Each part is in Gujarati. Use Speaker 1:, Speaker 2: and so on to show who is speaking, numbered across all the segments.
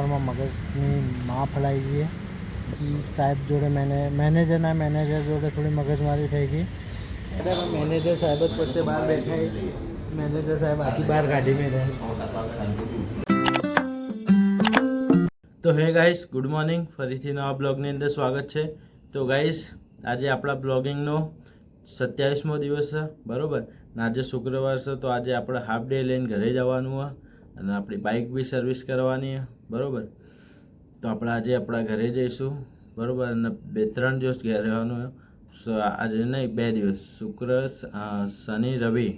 Speaker 1: સવારમાં મગજની માં ફલાઈ ગઈ. સાહેબ જોડે મેનેજર જોડે થોડી મગજમારી થઈ ગઈ. મેનેજર સાહેબ જ પોતે બહાર બેઠા. મેનેજર સાહેબ આથી બહાર કાઢી મેં રહે. તો હે ગાઈસ, ગુડ મોર્નિંગ. ફરીથી નવા બ્લોગની અંદર સ્વાગત છે. તો ગાઈસ, આજે આપણા બ્લોગિંગનો 27મો દિવસ છે, બરાબર ને? આજે શુક્રવાર છે, તો આજે આપણે હાફ ડે લઈને ઘરે જવાનું હોય અને આપણી બાઇક બી સર્વિસ કરવાની, બરાબર? તો આપણે આજે આપણા ઘરે જઈશું, બરાબર? અને 2-3 દિવસ ઘરે રહેવાનું. આજે નહીં, 2 દિવસ, શુક્ર, શનિ, રવિ,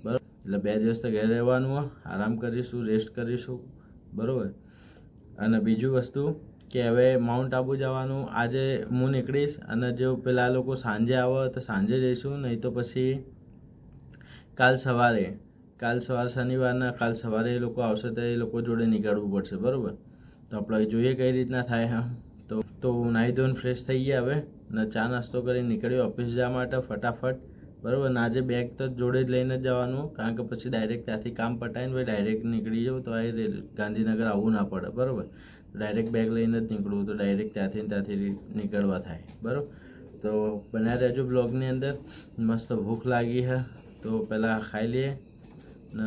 Speaker 1: બરાબર? એટલે 2 દિવસ તો ઘરે રહેવાનું હોય, આરામ કરીશું, રેસ્ટ કરીશું, બરાબર? અને બીજું વસ્તુ કે હવે માઉન્ટ આબુ જવાનું. આજે હું નીકળીશ અને જો પેલા લોકો સાંજે આવે તો સાંજે જઈશું, નહીં તો પછી કાલ સવારે શનિવારના કાલ સવારે એ લોકો આવશે તો એ લોકો જોડે નીકળવું પડશે, બરાબર? તો આપણે જોઈએ કઈ રીતના થાય. હા, તો નાહી ધોઈને ફ્રેશ થઈ ગયા હવે અને ચા નાસ્તો કરી નીકળ્યો ઓફિસ જવા માટે ફટાફટ, બરાબર? ને આજે બેગ તો જોડે જ લઈને જ જવાનું, કારણ કે પછી ડાયરેક્ટ ત્યાંથી કામ પતાવીને ભાઈ ડાયરેક્ટ નીકળી જાઉં તો એ ગાંધીનગર આવવું ના પડે, બરાબર? ડાયરેક્ટ બેગ લઈને જ નીકળવું, તો ડાયરેક્ટ ત્યાંથી નીકળવા થાય, બરાબર? તો બનાવી રહેજો બ્લોગની અંદર. મસ્ત ભૂખ લાગી છે, તો પહેલાં ખાઈ લઈએ. ને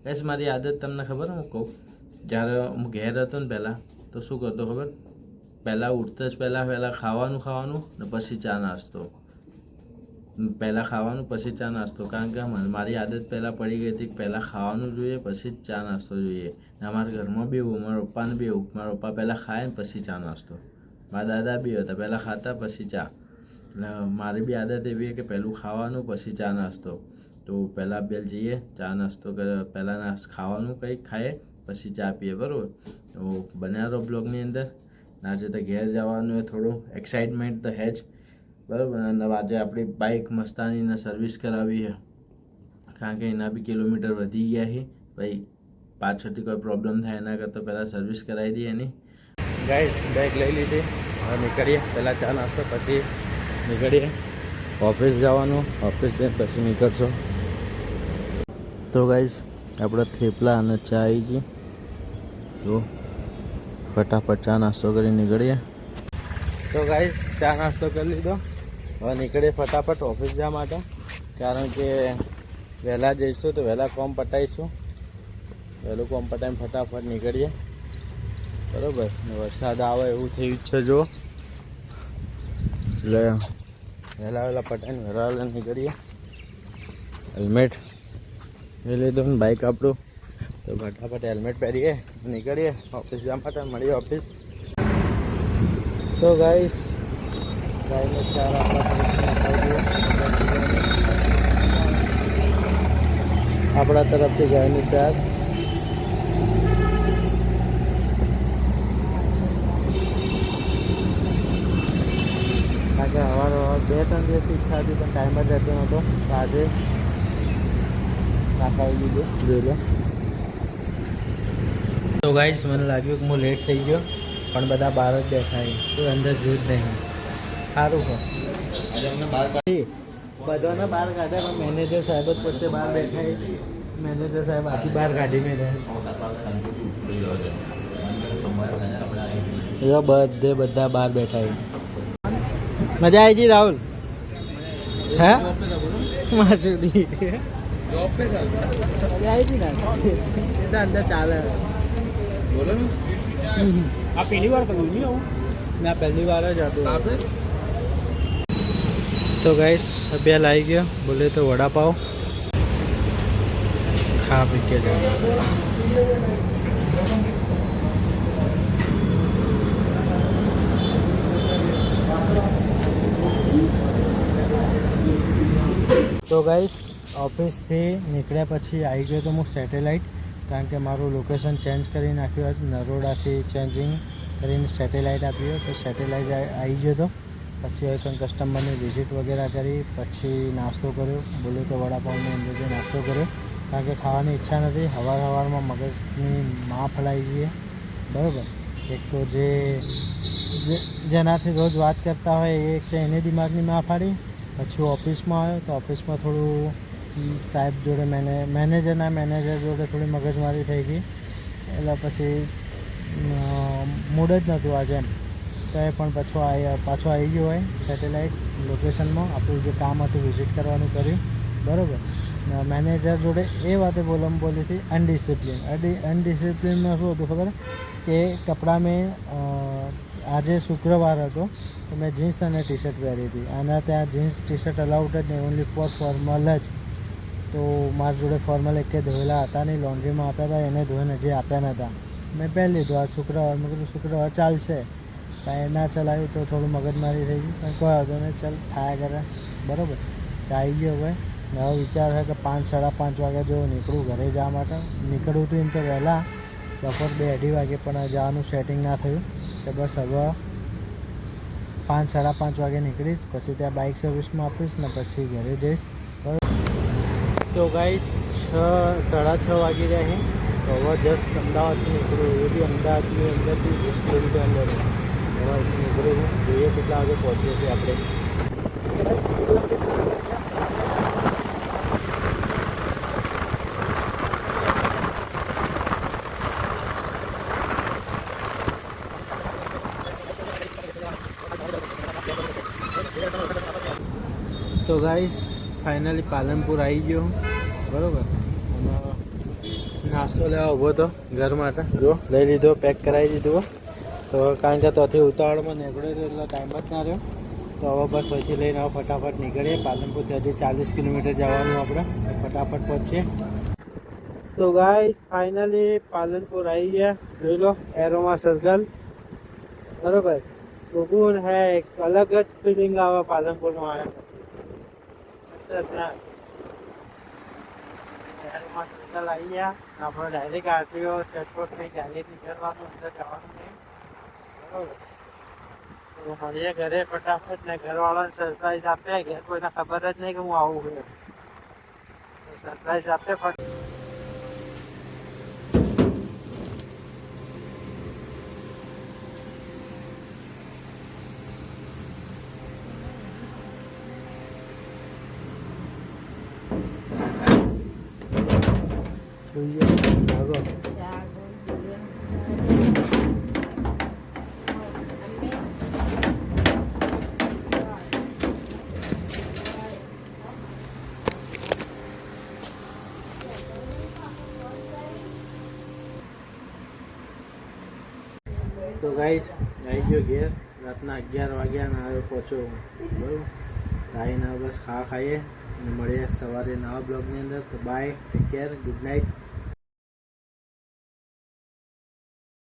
Speaker 1: બસ મારી આદત તમને ખબર હું કહું, જ્યારે હું ઘેર હતો ને પહેલાં તો શું કરતો ખબર? પહેલાં ઉઠતા જ પહેલાં ખાવાનું ને પછી ચા નાસ્તો. પહેલાં ખાવાનું પછી ચા નાસ્તો, કારણ કે મારી આદત પહેલાં પડી ગઈ હતી કે પહેલાં ખાવાનું જોઈએ પછી જ ચા નાસ્તો જોઈએ. ને અમારા ઘરમાં બી એવું, મારા પપ્પાને બી એવું. મારા પપ્પા પહેલાં ખાય ને પછી ચા નાસ્તો. મારા દાદા બી હતા, પહેલાં ખાતા પછી ચા. એટલે મારી બી આદત એવી કે પહેલું ખાવાનું પછી ચા નાસ્તો. તો પહેલાં બેલ જઈએ, ચા નાસ્તો કરે, પહેલાં ખાવાનું કંઈક ખાઈએ પછી ચા પીએ, બરાબર? તો બનાવો બ્લોગની અંદર. આજે તો ઘેર જવાનું હોય, થોડું એક્સાઇટમેન્ટ તો હે જ, બરાબર? અને આજે આપણી બાઇક મસ્તાનીને સર્વિસ કરાવી છે, કારણ કે એના બી કિલોમીટર વધી ગયા છે. ભાઈ પાછળથી કોઈ પ્રોબ્લેમ થાય એના કરતાં પહેલાં સર્વિસ કરાવી દઈએ એની. ગાઈસ, બાઇક લઈ લીધી, હવે નીકળીએ. પહેલાં ચા નાસ્તો પછી નીકળીએ ઓફિસ જવાનું. ઓફિસ જઈને પછી નીકળશો. તો ગાઈસ, આપણે થેપલા અને ચા આવી ગઈ, તો ફટાફટ ચા નાસ્તો કરી નીકળીએ. તો ગાઈસ, ચા નાસ્તો કરી લીધો, હવે નીકળીએ ફટાફટ ઓફિસ જવા માટે, કારણ કે વહેલા જઈશું તો વહેલા કોમ પતાવીશું. વહેલું કોમ પતાવીને ફટાફટ નીકળીએ, બરાબર? વરસાદ આવે એવું થયું છે જો, એટલે વહેલા પતાવીને વહેલા નીકળીએ. હેલ્મેટ લઈ લીધું ને બાઇક આપણું, તો ફટાફટ હેલ્મેટ પહેરીએ, નીકળીએ ઓફિસ જવા માટે. મળીએ ઓફિસ. તો ગાઈસ, ગાયનો ચાર આપણા તરફથી ગાયની ચાર. કારણ કે સવારે 2-3 દિવસથી ઈચ્છા હતી પણ ટાઈમ જ રહેતો નહોતો, તો આજે નાખાવી દીધું, જોઈ લો. તો ગાઈસ, મને લાગ્યું કે હું લેટ થઈ ગયો, પણ બધા બહાર જ બેઠા છે, કોઈ અંદર જોયું જ નહીં. સારું પણ બધાને બહાર કાઢ્યા, પણ મેનેજર સાહેબ જ પોતે બહાર બેઠા. મેનેજર સાહેબ આથી બહાર કાઢી મેં રહે. બધા બહાર બેઠા છે. મજા આવી ગઈ રાહુલ? હે માસુદી જોબ पे था, मजा आई थी ना? इधर अंदर चाल है, बोलो ना। आप पहली बार करूँ नहीं हो? मैं पहली बार જ હતો. તો ગાઈસ, અભ્યાલ આવી ગયો, બોલે તો વડાપાવ ખા પી કે જાય. તો ગાઈસ, ઓફિસથી નીકળ્યા પછી આવી ગયો તો હું સેટેલાઇટ, કારણ કે મારું લોકેશન ચેન્જ કરી નાખ્યું હતું. નરોડાથી ચેન્જિંગ કરીને સેટેલાઇટ આપ્યું, તો સેટેલાઇટ આવી ગયો હતો. પછી હવે પણ કસ્ટમરની વિઝિટ વગેરે કરી, પછી નાસ્તો કર્યો. બોલે તો વડાપાવની અંદર જે નાસ્તો કર્યો, કારણ કે ખાવાની ઈચ્છા નથી. સવારમાં મગજની માં ફલાઈ ગઈ, બરાબર? એક તો જેનાથી રોજ વાત કરતા હોય એક તો એની દિમાગની માં ફાડી. પછી ઓફિસમાં આવ્યો તો ઓફિસમાં થોડું સાહેબ જોડે મેનેજર જોડે થોડી મગજમારી થઈ ગઈ. એટલે પછી
Speaker 2: મૂડ જ નહોતું આજે એમ. તો એ પણ પાછો આવી ગયો હોય સેટેલાઇટ લોકેશનમાં. આપણું જે કામ હતું વિઝિટ કરવાનું કર્યું, બરાબર. મેનેજર જોડે એ વાતે બોલી હતી અનડિસિપ્લિનમાં શું હતું ખબર કે કપડાં મેં આજે શુક્રવાર હતો તો મેં જીન્સ અને ટી શર્ટ પહેરી હતી. આના ત્યાં જીન્સ ટી શર્ટ અલાઉડ જ નહીં, ઓનલી ફોર ફોર્મલ જ. તો મારી જોડે ફોર્મલ એકે ધોયેલા હતા નહીં, લોન્ડ્રીમાં આપ્યા હતા, એને ધોઈને હજી આપ્યા નહોતા. મેં પહેરી લીધું. આ શુક્રવાર મેં કીધું શુક્રવાર ચાલશે, કાંઈ ના ચલાવ્યું તો થોડું મગજમારી થઈ ગઈ, પણ કોઈ વાંધો નહીં, ચાલ થયા કરે, બરાબર. તો આવી ગયો હવે. નવો વિચાર છે કે 5 સાડા 5 વાગે જો નીકળું ઘરે જવા માટે. નીકળવું હતું એમ તો વહેલા બપોર 2-2:30 વાગે, પણ જવાનું સેટિંગ ના થયું. તો બસ હવે 5 સાડા 5 વાગે નીકળીશ, પછી ત્યાં બાઇક સર્વિસમાં આપીશ ને પછી ઘરે જઈશ. તો ગાઈસ 6:30 વાગી રહ્યા છે. તો હવે જસ્ટ અમદાવાદથી નીકળ્યું, એ બી અમદાવાદની અંદરથી 20 કિલોમીટર અંદર હવે નીકળ્યું. જોઈએ કેટલા વાગે પહોંચીએ છીએ આપણે. તો ગાઈસ ફાઇનલી પાલનપુર આવી ગયો, બરાબર. નાસ્તો લેવા ઊભો હતો ઘર માટે, જો લઈ લીધો, પેક કરાવી દીધું. તો કારણ કે ત્યાંથી ઉતાવળમાં નીકળ્યો હતો એટલે ટાઈમ જ ના રહ્યો. તો હવે બસ અહીંથી લઈને હવે ફટાફટ નીકળીએ. પાલનપુરથી હજી 40 કિલોમીટર જવાનું આપણે, ફટાફટ પહોંચીએ. તો ગાઈસ ફાઇનલી પાલનપુર આવી ગયા. જોઈ લો એરોમા સર્કલ, બરાબર. સુકૂન હે, એક અલગ જ ફિલિંગ આવે પાલનપુરમાં આવ્યા. આવી ગયા આપણે ડાયરેક્ટ આરટીઓ ચેકપોસ્ટ નહીં, ડાયરેક્ટ નીકળવાનું, અંદર જવાનું નહીં, બરાબર. તો મળીએ ઘરે ફટાફટ ને ઘરવાળાને સરપ્રાઈઝ આપ્યા. ઘેર કોઈને ખબર જ નહીં કે હું આવું છું, સરપ્રાઈઝ આપે ફટ. તો ગાઈસ આવી ગયો ઘેર. રાતના 11 વાગ્યા ને આવ્યો પહોંચ્યો, બરાબર. આવીને બસ ખાઈએ અને મળીએ સવારે નવા બ્લોગની અંદર. તો bye, take care, good night.